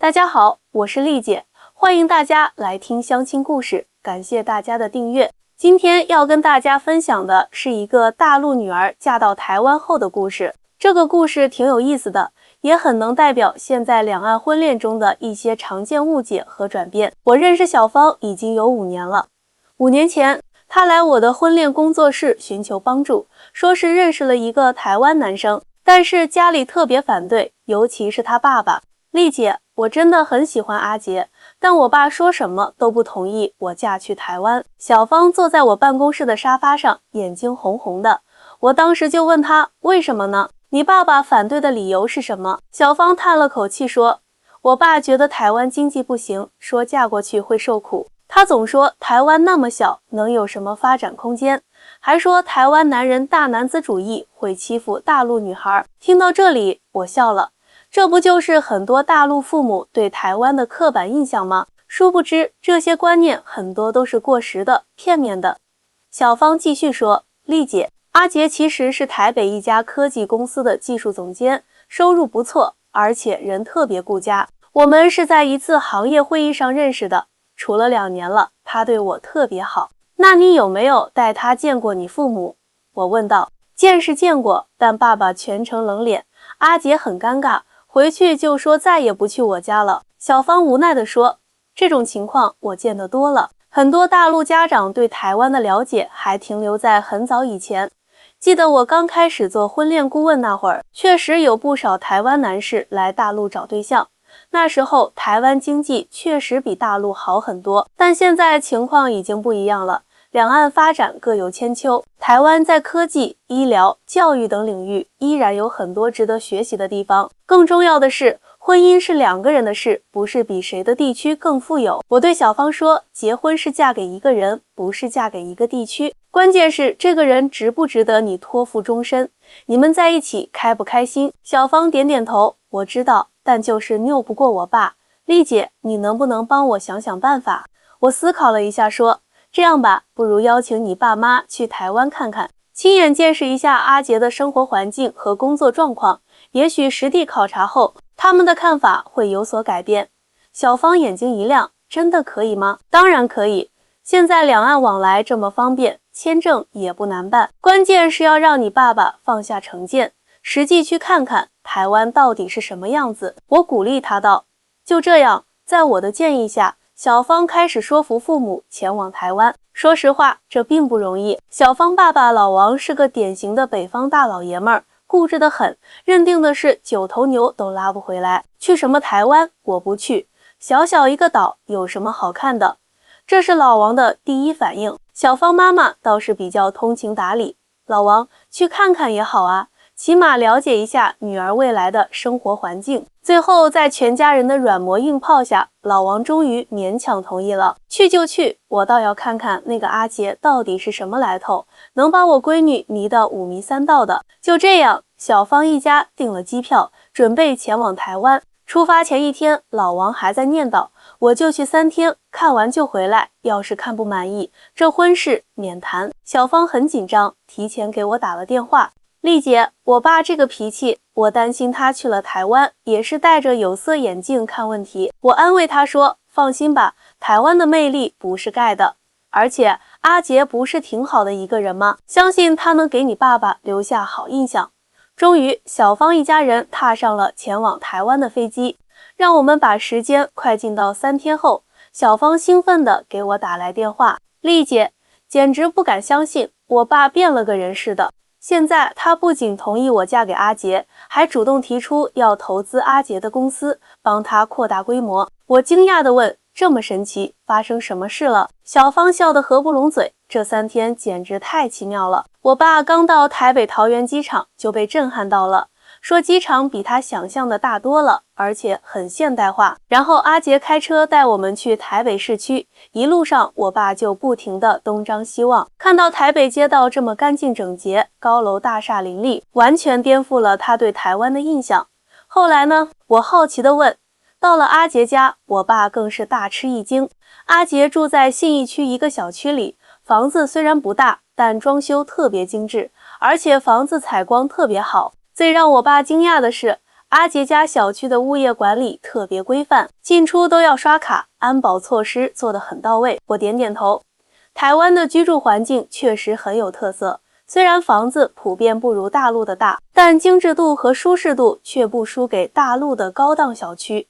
大家好，我是丽姐，欢迎大家来听相亲故事，感谢大家的订阅。今天要跟大家分享的是一个大陆女儿嫁到台湾后的故事。这个故事挺有意思的，也很能代表现在两岸婚恋中的一些常见误解和转变。我认识小芳已经有5年了，5年前她来我的婚恋工作室寻求帮助，说是认识了一个台湾男生，但是家里特别反对，尤其是他爸爸。丽姐，我真的很喜欢阿杰，但我爸说什么都不同意我嫁去台湾。小芳坐在我办公室的沙发上，眼睛红红的。我当时就问她，为什么呢？你爸爸反对的理由是什么？小芳叹了口气说，我爸觉得台湾经济不行，说嫁过去会受苦。他总说台湾那么小，能有什么发展空间？还说台湾男人大男子主义，会欺负大陆女孩。听到这里，我笑了。这不就是很多大陆父母对台湾的刻板印象吗？殊不知这些观念很多都是过时的、片面的。小芳继续说，丽姐，阿杰其实是台北一家科技公司的技术总监，收入不错，而且人特别顾家。我们是在一次行业会议上认识的，处了2年了，他对我特别好。那你有没有带他见过你父母？我问道。见是见过，但爸爸全程冷脸，阿杰很尴尬，回去就说再也不去我家了。小芳无奈地说，这种情况我见得多了，很多大陆家长对台湾的了解还停留在很早以前。记得我刚开始做婚恋顾问那会儿，确实有不少台湾男士来大陆找对象。那时候台湾经济确实比大陆好很多，但现在情况已经不一样了。两岸发展各有千秋，台湾在科技、医疗、教育等领域依然有很多值得学习的地方。更重要的是，婚姻是2个人的事，不是比谁的地区更富有。我对小芳说，结婚是嫁给一个人，不是嫁给一个地区。关键是这个人值不值得你托付终身，你们在一起开不开心？小芳点点头，我知道，但就是拗不过我爸。丽姐，你能不能帮我想想办法？我思考了一下说，这样吧，不如邀请你爸妈去台湾看看，亲眼见识一下阿杰的生活环境和工作状况，也许实地考察后，他们的看法会有所改变。小芳眼睛一亮，真的可以吗？当然可以，现在两岸往来这么方便，签证也不难办，关键是要让你爸爸放下成见，实际去看看台湾到底是什么样子。我鼓励他道。就这样，在我的建议下，小芳开始说服父母前往台湾。说实话，这并不容易。小芳爸爸老王是个典型的北方大老爷们儿，固执得很，认定的是9头牛都拉不回来。去什么台湾？我不去。小小一个岛，有什么好看的？这是老王的第一反应。小芳妈妈倒是比较通情达理，老王，去看看也好啊，起码了解一下女儿未来的生活环境。最后在全家人的软磨硬泡下，老王终于勉强同意了。去就去，我倒要看看那个阿杰到底是什么来头，能把我闺女迷到5迷3道的。就这样，小芳一家订了机票，准备前往台湾。出发前1天，老王还在念叨，我就去3天，看完就回来，要是看不满意，这婚事免谈。小芳很紧张，提前给我打了电话。丽姐，我爸这个脾气，我担心他去了台湾也是戴着有色眼镜看问题。我安慰他说，放心吧，台湾的魅力不是盖的，而且阿杰不是挺好的一个人吗？相信他能给你爸爸留下好印象。终于，小芳一家人踏上了前往台湾的飞机。让我们把时间快进到3天后，小芳兴奋地给我打来电话，丽姐，简直不敢相信，我爸变了个人似的。现在他不仅同意我嫁给阿杰，还主动提出要投资阿杰的公司，帮他扩大规模。我惊讶地问，这么神奇，发生什么事了？小芳笑得合不拢嘴，这3天简直太奇妙了。我爸刚到台北桃园机场就被震撼到了，说机场比他想象的大多了，而且很现代化。然后阿杰开车带我们去台北市区，一路上我爸就不停地东张西望，看到台北街道这么干净整洁，高楼大厦林立，完全颠覆了他对台湾的印象。后来呢，我好奇地问，到了阿杰家，我爸更是大吃一惊。阿杰住在信义区一个小区里，房子虽然不大，但装修特别精致，而且房子采光特别好。最让我爸惊讶的是，阿杰家小区的物业管理特别规范，进出都要刷卡，安保措施做得很到位。我点点头。台湾的居住环境确实很有特色，虽然房子普遍不如大陆的大，但精致度和舒适度却不输给大陆的高档小区。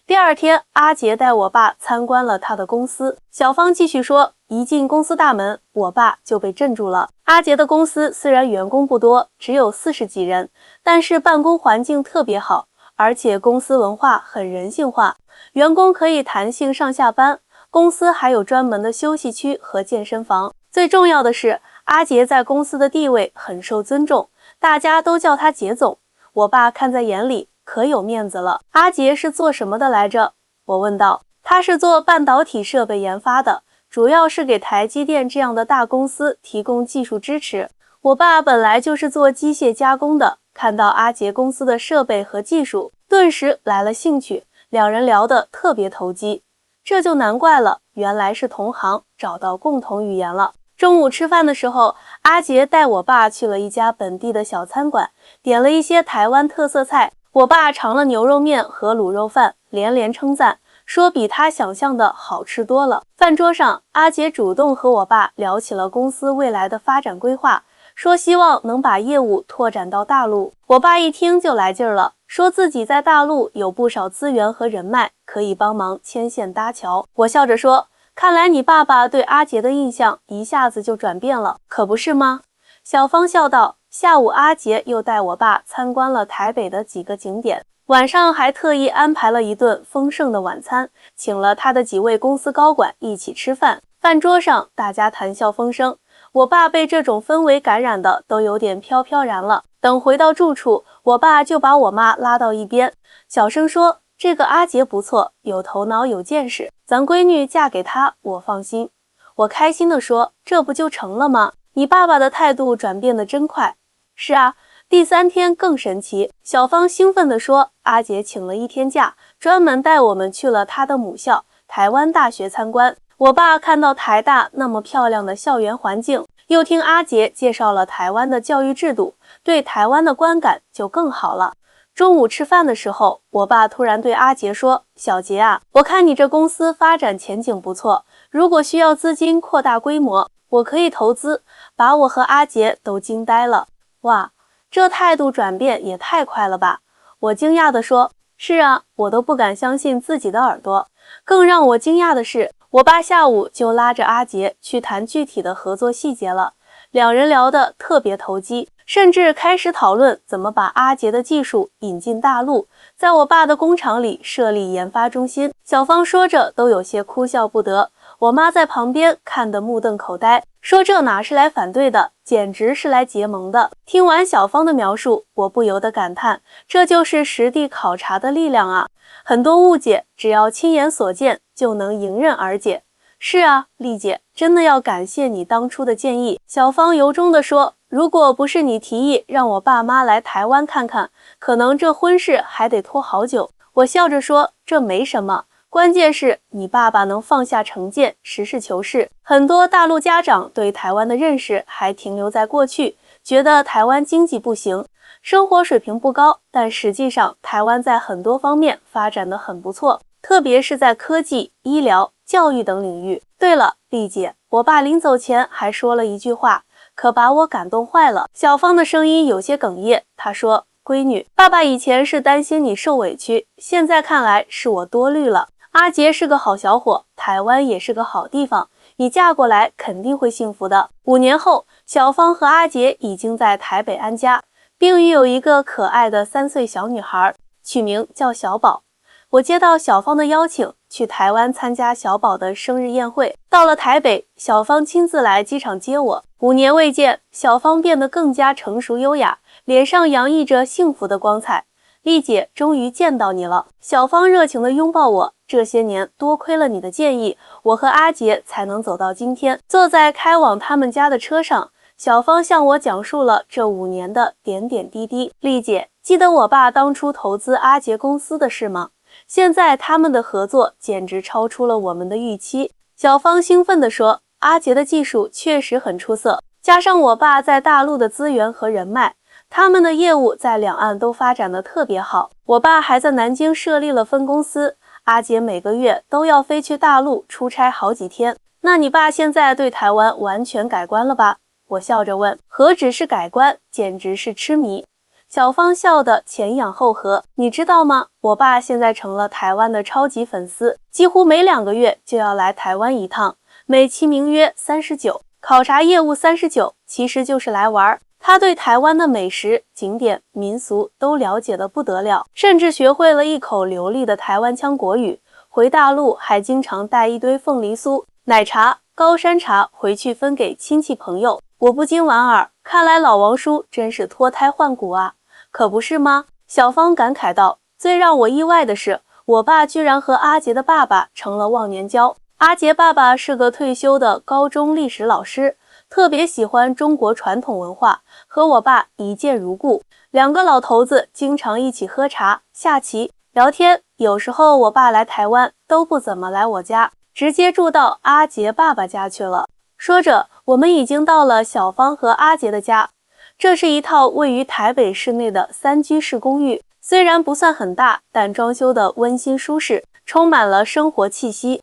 第二天，阿杰带我爸参观了他的公司。小芳继续说，一进公司大门，我爸就被镇住了。阿杰的公司虽然员工不多，只有40几人，但是办公环境特别好，而且公司文化很人性化，员工可以弹性上下班，公司还有专门的休息区和健身房。最重要的是，阿杰在公司的地位很受尊重，大家都叫他杰总。我爸看在眼里，可有面子了。阿杰是做什么的来着？我问道。他是做半导体设备研发的，主要是给台积电这样的大公司提供技术支持。我爸本来就是做机械加工的，看到阿杰公司的设备和技术，顿时来了兴趣，两人聊得特别投机。这就难怪了，原来是同行，找到共同语言了。中午吃饭的时候，阿杰带我爸去了一家本地的小餐馆，点了一些台湾特色菜。我爸尝了牛肉面和卤肉饭，连连称赞，说比他想象的好吃多了。饭桌上，阿杰主动和我爸聊起了公司未来的发展规划，说希望能把业务拓展到大陆。我爸一听就来劲儿了，说自己在大陆有不少资源和人脉，可以帮忙牵线搭桥。我笑着说，看来你爸爸对阿杰的印象一下子就转变了，可不是吗？小芳笑道。下午阿杰又带我爸参观了台北的几个景点，晚上还特意安排了一顿丰盛的晚餐，请了他的几位公司高管一起吃饭。饭桌上大家谈笑风生，我爸被这种氛围感染的都有点飘飘然了。等回到住处，我爸就把我妈拉到一边，小声说，这个阿杰不错，有头脑有见识，咱闺女嫁给他我放心。我开心地说，这不就成了吗？你爸爸的态度转变得真快。是啊，第3天更神奇。小芳兴奋地说，阿杰请了1天假，专门带我们去了他的母校台湾大学参观。我爸看到台大那么漂亮的校园环境，又听阿杰介绍了台湾的教育制度，对台湾的观感就更好了。中午吃饭的时候，我爸突然对阿杰说，小杰啊，我看你这公司发展前景不错，如果需要资金扩大规模，我可以投资。把我和阿杰都惊呆了。哇，这态度转变也太快了吧！我惊讶地说，是啊，我都不敢相信自己的耳朵。更让我惊讶的是，我爸下午就拉着阿杰去谈具体的合作细节了，两人聊得特别投机，甚至开始讨论怎么把阿杰的技术引进大陆，在我爸的工厂里设立研发中心。小芳说着都有些哭笑不得，我妈在旁边看得目瞪口呆，说这哪是来反对的，简直是来结盟的。听完小芳的描述，我不由得感叹，这就是实地考察的力量啊！很多误解，只要亲眼所见，就能迎刃而解。是啊，丽姐，真的要感谢你当初的建议。小芳由衷地说，如果不是你提议让我爸妈来台湾看看，可能这婚事还得拖好久。我笑着说，这没什么。关键是你爸爸能放下成见，实事求是。很多大陆家长对台湾的认识还停留在过去，觉得台湾经济不行，生活水平不高，但实际上台湾在很多方面发展得很不错，特别是在科技、医疗、教育等领域。对了，丽姐，我爸临走前还说了一句话，可把我感动坏了。小芳的声音有些哽咽，她说，闺女，爸爸以前是担心你受委屈，现在看来是我多虑了。阿杰是个好小伙，台湾也是个好地方，你嫁过来肯定会幸福的。5年后，小芳和阿杰已经在台北安家，并育有一个可爱的3岁小女孩，取名叫小宝。我接到小芳的邀请，去台湾参加小宝的生日宴会。到了台北，小芳亲自来机场接我。5年未见，小芳变得更加成熟优雅，脸上洋溢着幸福的光彩。丽姐，终于见到你了。小芳热情地拥抱我，这些年多亏了你的建议，我和阿杰才能走到今天。坐在开往他们家的车上，小芳向我讲述了这5年的点点滴滴。丽姐，记得我爸当初投资阿杰公司的事吗？现在他们的合作简直超出了我们的预期。小芳兴奋地说，阿杰的技术确实很出色，加上我爸在大陆的资源和人脉，他们的业务在两岸都发展的特别好。我爸还在南京设立了分公司，阿杰每个月都要飞去大陆出差好几天。那你爸现在对台湾完全改观了吧？我笑着问。何止是改观，简直是痴迷。小芳笑得前仰后合。你知道吗？我爸现在成了台湾的超级粉丝，几乎每2个月就要来台湾一趟，美其名曰39，考察业务39，其实就是来玩。他对台湾的美食、景点、民俗都了解得不得了，甚至学会了一口流利的台湾腔国语。回大陆还经常带一堆凤梨酥、奶茶、高山茶回去分给亲戚朋友。我不禁莞尔，看来老王叔真是脱胎换骨啊！可不是吗？小芳感慨道。最让我意外的是，我爸居然和阿杰的爸爸成了忘年交。阿杰爸爸是个退休的高中历史老师，特别喜欢中国传统文化，和我爸一见如故。2个老头子经常一起喝茶、下棋、聊天。有时候我爸来台湾都不怎么来我家，直接住到阿杰爸爸家去了。说着，我们已经到了小芳和阿杰的家。这是一套位于台北市内的3居室公寓，虽然不算很大，但装修的温馨舒适，充满了生活气息。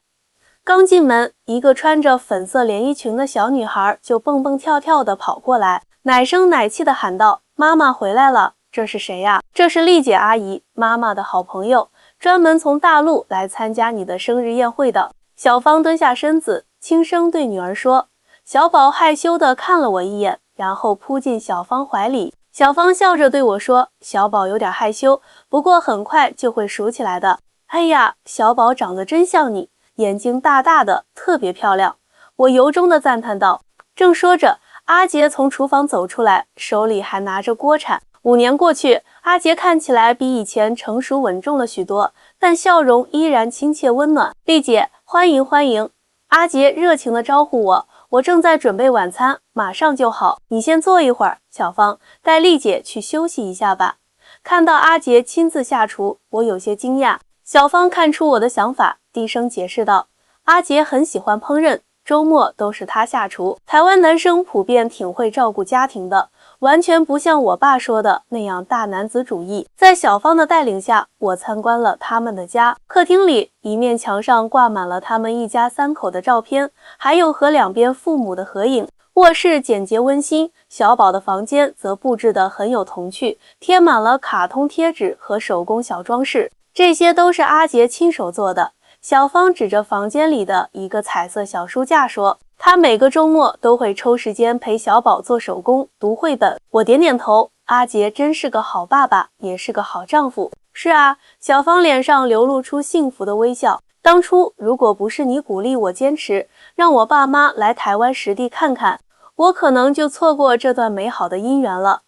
刚进门，一个穿着粉色连衣裙的小女孩就蹦蹦跳跳地跑过来，奶声奶气地喊道：“妈妈回来了！”这是谁呀？这是丽姐阿姨，妈妈的好朋友，专门从大陆来参加你的生日宴会的。小芳蹲下身子，轻声对女儿说。小宝害羞地看了我一眼，然后扑进小芳怀里。小芳笑着对我说：“小宝有点害羞，不过很快就会熟起来的。”哎呀，小宝长得真像你，眼睛大大的，特别漂亮。我由衷地赞叹道。正说着，阿杰从厨房走出来，手里还拿着锅铲。5年过去，阿杰看起来比以前成熟稳重了许多，但笑容依然亲切温暖。丽姐，欢迎欢迎！阿杰热情地招呼我。我正在准备晚餐，马上就好。你先坐一会儿，小芳，带丽姐去休息一下吧。看到阿杰亲自下厨，我有些惊讶。小芳看出我的想法，低声解释道：“阿杰很喜欢烹饪，周末都是他下厨。台湾男生普遍挺会照顾家庭的，完全不像我爸说的那样大男子主义。”在小芳的带领下，我参观了他们的家。客厅里，一面墙上挂满了他们一家3口的照片，还有和2边父母的合影。卧室简洁温馨，小宝的房间则布置得很有童趣，贴满了卡通贴纸和手工小装饰，这些都是阿杰亲手做的。小芳指着房间里的一个彩色小书架说，她每个周末都会抽时间陪小宝做手工、读绘本。我点点头，阿杰真是个好爸爸，也是个好丈夫。是啊，小芳脸上流露出幸福的微笑。当初如果不是你鼓励我坚持，让我爸妈来台湾实地看看，我可能就错过这段美好的姻缘了。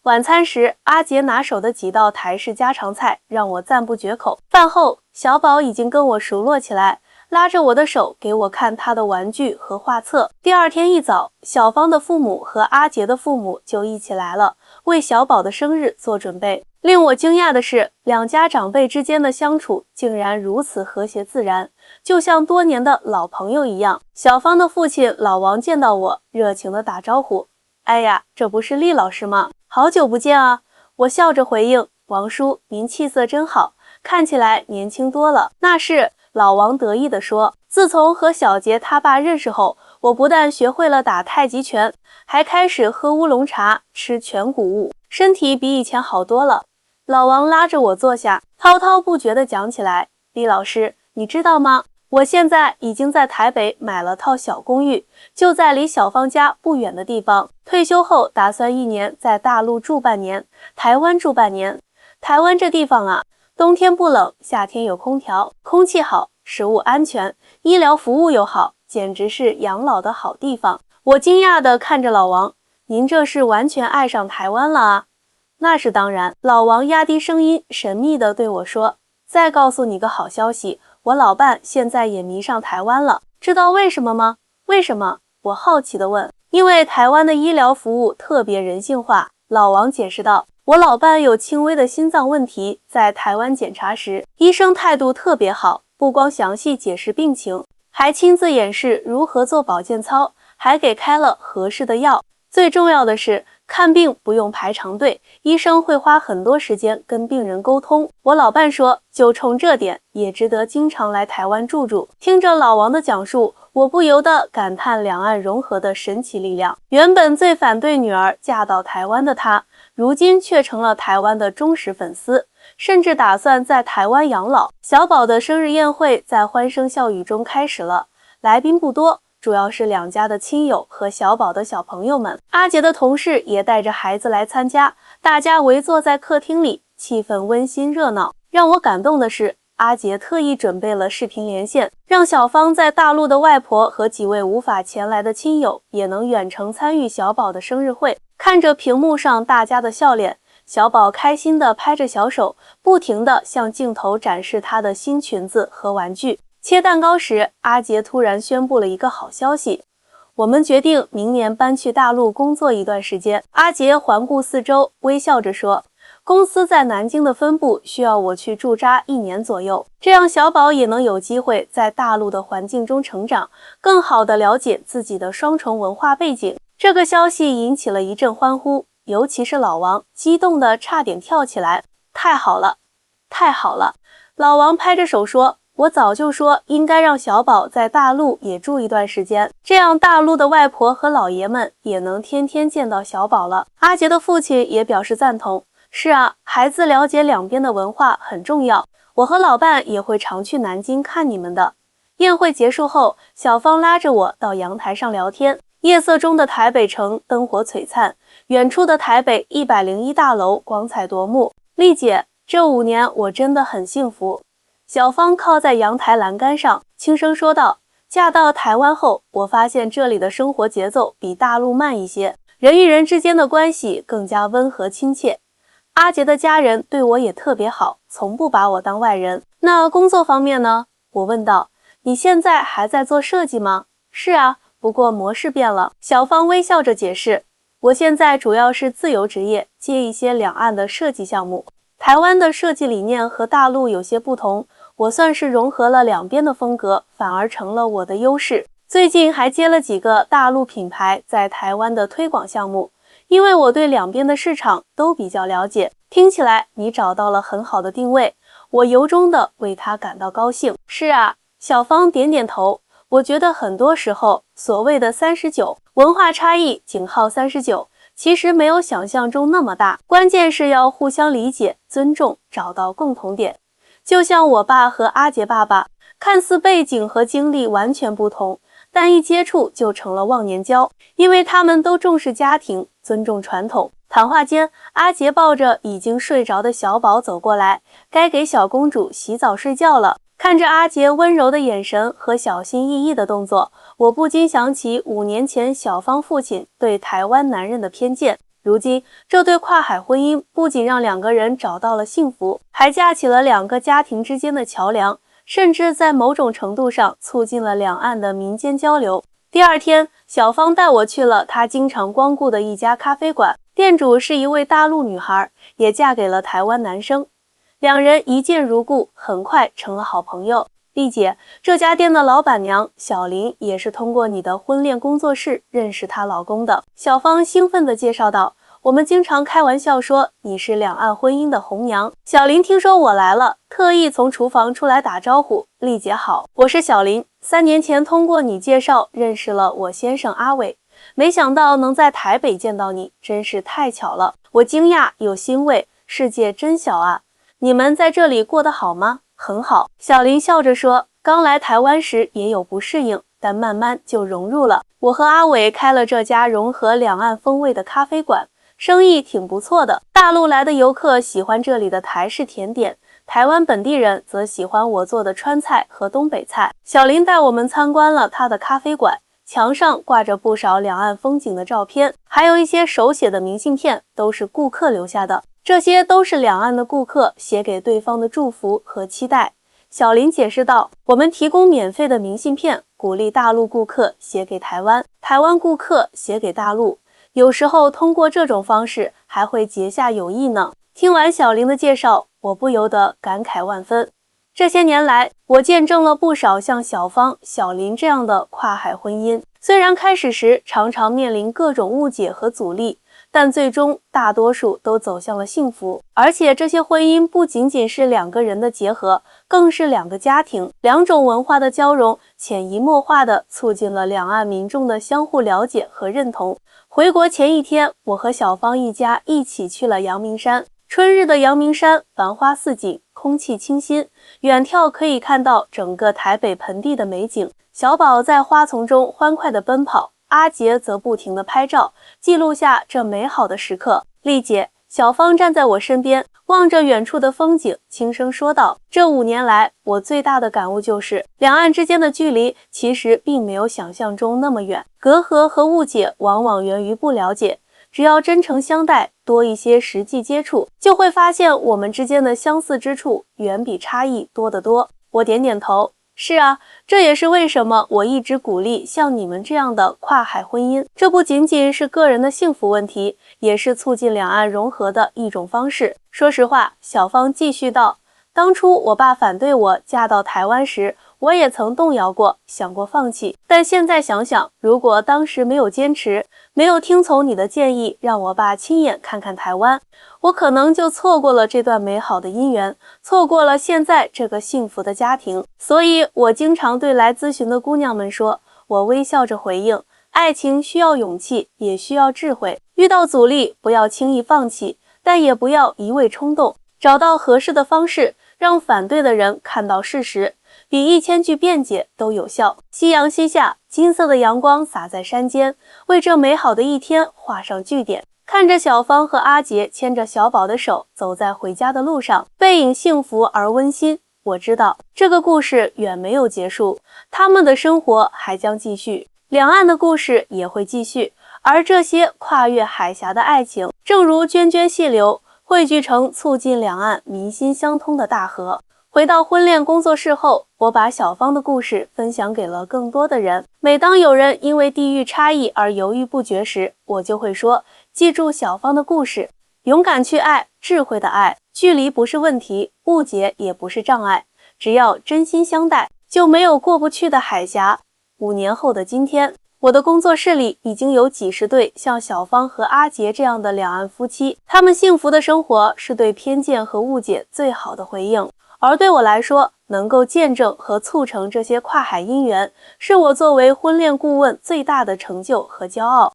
晚餐时，阿杰拿手的几道台式家常菜让我赞不绝口。饭后，小宝已经跟我熟络起来，拉着我的手给我看他的玩具和画册。第二天一早，小芳的父母和阿杰的父母就一起来了，为小宝的生日做准备。令我惊讶的是，2家长辈之间的相处竟然如此和谐自然，就像多年的老朋友一样。小芳的父亲老王见到我，热情地打招呼：“哎呀，这不是厉老师吗？好久不见啊！”我笑着回应：“王叔，您气色真好，看起来年轻多了。”那是，老王得意地说。自从和小杰他爸认识后，我不但学会了打太极拳，还开始喝乌龙茶，吃全谷物，身体比以前好多了。老王拉着我坐下，滔滔不绝地讲起来：“厉老师，你知道吗？我现在已经在台北买了套小公寓，就在离小芳家不远的地方。退休后打算1年在大陆住半年，台湾住半年。台湾这地方啊，冬天不冷，夏天有空调，空气好，食物安全，医疗服务又好，简直是养老的好地方。”我惊讶地看着老王：“您这是完全爱上台湾了啊？”“那是当然。”老王压低声音，神秘地对我说：“再告诉你个好消息，我老伴现在也迷上台湾了。知道为什么吗？”“为什么？”我好奇地问。“因为台湾的医疗服务特别人性化。”老王解释道。“我老伴有轻微的心脏问题，在台湾检查时，医生态度特别好，不光详细解释病情，还亲自演示如何做保健操，还给开了合适的药。最重要的是，看病不用排长队，医生会花很多时间跟病人沟通。我老伴说，就冲这点，也值得经常来台湾住住。听着老王的讲述，我不由得感叹两岸融合的神奇力量。原本最反对女儿嫁到台湾的他，如今却成了台湾的忠实粉丝，甚至打算在台湾养老。小宝的生日宴会在欢声笑语中开始了，来宾不多，主要是两家的亲友和小宝的小朋友们。阿杰的同事也带着孩子来参加，大家围坐在客厅里，气氛温馨热闹。让我感动的是，阿杰特意准备了视频连线，让小芳在大陆的外婆和几位无法前来的亲友也能远程参与小宝的生日会。看着屏幕上大家的笑脸，小宝开心地拍着小手，不停地向镜头展示他的新裙子和玩具。切蛋糕时，阿杰突然宣布了一个好消息，我们决定明年搬去大陆工作一段时间。阿杰环顾四周，微笑着说，公司在南京的分部需要我去驻扎1年左右，这样小宝也能有机会在大陆的环境中成长，更好地了解自己的双重文化背景。这个消息引起了一阵欢呼，尤其是老王，激动得差点跳起来。太好了，太好了！老王拍着手说，我早就说应该让小宝在大陆也住一段时间，这样大陆的外婆和老爷们也能天天见到小宝了。阿杰的父亲也表示赞同，是啊，孩子了解两边的文化很重要，我和老伴也会常去南京看你们的。宴会结束后，小芳拉着我到阳台上聊天。夜色中的台北城灯火璀璨，远处的台北101大楼光彩夺目。丽姐，这5年我真的很幸福。小芳靠在阳台栏杆上，轻声说道，嫁到台湾后，我发现这里的生活节奏比大陆慢一些，人与人之间的关系更加温和亲切。阿杰的家人对我也特别好，从不把我当外人。那工作方面呢？我问道，你现在还在做设计吗？是啊，不过模式变了。小芳微笑着解释，我现在主要是自由职业，接一些两岸的设计项目。台湾的设计理念和大陆有些不同，我算是融合了两边的风格，反而成了我的优势。最近还接了几个大陆品牌在台湾的推广项目，因为我对两边的市场都比较了解。听起来你找到了很好的定位，我由衷的为他感到高兴。是啊，小芳点点头。我觉得很多时候，所谓的39文化差异#39，其实没有想象中那么大，关键是要互相理解、尊重，找到共同点。就像我爸和阿杰爸爸，看似背景和经历完全不同，但一接触就成了忘年交，因为他们都重视家庭，尊重传统。谈话间，阿杰抱着已经睡着的小宝走过来，该给小公主洗澡睡觉了。看着阿杰温柔的眼神和小心翼翼的动作，我不禁想起5年前小芳父亲对台湾男人的偏见。如今，这对跨海婚姻不仅让两个人找到了幸福，还架起了两个家庭之间的桥梁，甚至在某种程度上促进了两岸的民间交流。第二天，小芳带我去了她经常光顾的一家咖啡馆，店主是一位大陆女孩，也嫁给了台湾男生。两人一见如故，很快成了好朋友。丽姐，这家店的老板娘小林也是通过你的婚恋工作室认识她老公的。小芳兴奋地介绍道，我们经常开玩笑说你是两岸婚姻的红娘。小林听说我来了，特意从厨房出来打招呼，丽姐好，我是小林，3年前通过你介绍认识了我先生阿伟，没想到能在台北见到你，真是太巧了。我惊讶又欣慰，世界真小啊。你们在这里过得好吗？很好。小林笑着说，刚来台湾时也有不适应，但慢慢就融入了。我和阿伟开了这家融合两岸风味的咖啡馆，生意挺不错的。大陆来的游客喜欢这里的台式甜点，台湾本地人则喜欢我做的川菜和东北菜。小林带我们参观了他的咖啡馆，墙上挂着不少两岸风景的照片，还有一些手写的明信片，都是顾客留下的。这些都是两岸的顾客写给对方的祝福和期待。小林解释道，我们提供免费的明信片，鼓励大陆顾客写给台湾，台湾顾客写给大陆，有时候通过这种方式还会结下友谊呢。听完小林的介绍，我不由得感慨万分。这些年来，我见证了不少像小芳、小林这样的跨海婚姻，虽然开始时常常面临各种误解和阻力，但最终大多数都走向了幸福。而且这些婚姻不仅仅是两个人的结合，更是两个家庭、两种文化的交融，潜移默化地促进了两岸民众的相互了解和认同。回国前一天，我和小芳一家一起去了阳明山。春日的阳明山繁花似锦，空气清新，远眺可以看到整个台北盆地的美景。小宝在花丛中欢快地奔跑，阿杰则不停地拍照，记录下这美好的时刻。丽姐，小芳站在我身边，望着远处的风景，轻声说道：“这5年来，我最大的感悟就是，两岸之间的距离其实并没有想象中那么远，隔阂和误解往往源于不了解。只要真诚相待，多一些实际接触，就会发现我们之间的相似之处远比差异多得多。”我点点头。是啊，这也是为什么我一直鼓励像你们这样的跨海婚姻。这不仅仅是个人的幸福问题，也是促进两岸融合的一种方式。说实话，小芳继续道，当初我爸反对我嫁到台湾时，我也曾动摇过，想过放弃。但现在想想，如果当时没有坚持，没有听从你的建议，让我爸亲眼看看台湾，我可能就错过了这段美好的姻缘，错过了现在这个幸福的家庭。所以我经常对来咨询的姑娘们说，我微笑着回应，爱情需要勇气，也需要智慧。遇到阻力，不要轻易放弃，但也不要一味冲动，找到合适的方式，让反对的人看到事实，比1000句辩解都有效。夕阳西下，金色的阳光洒在山间，为这美好的一天画上句点。看着小芳和阿杰牵着小宝的手走在回家的路上，背影幸福而温馨。我知道这个故事远没有结束，他们的生活还将继续，两岸的故事也会继续。而这些跨越海峡的爱情，正如涓涓细流，汇聚成促进两岸民心相通的大河。回到婚恋工作室后，我把小芳的故事分享给了更多的人。每当有人因为地域差异而犹豫不决时，我就会说，记住小芳的故事，勇敢去爱，智慧的爱，距离不是问题，误解也不是障碍，只要真心相待，就没有过不去的海峡。5年后的今天，我的工作室里已经有几十对像小芳和阿杰这样的两岸夫妻，他们幸福的生活是对偏见和误解最好的回应。而对我来说，能够见证和促成这些跨海姻缘，是我作为婚恋顾问最大的成就和骄傲。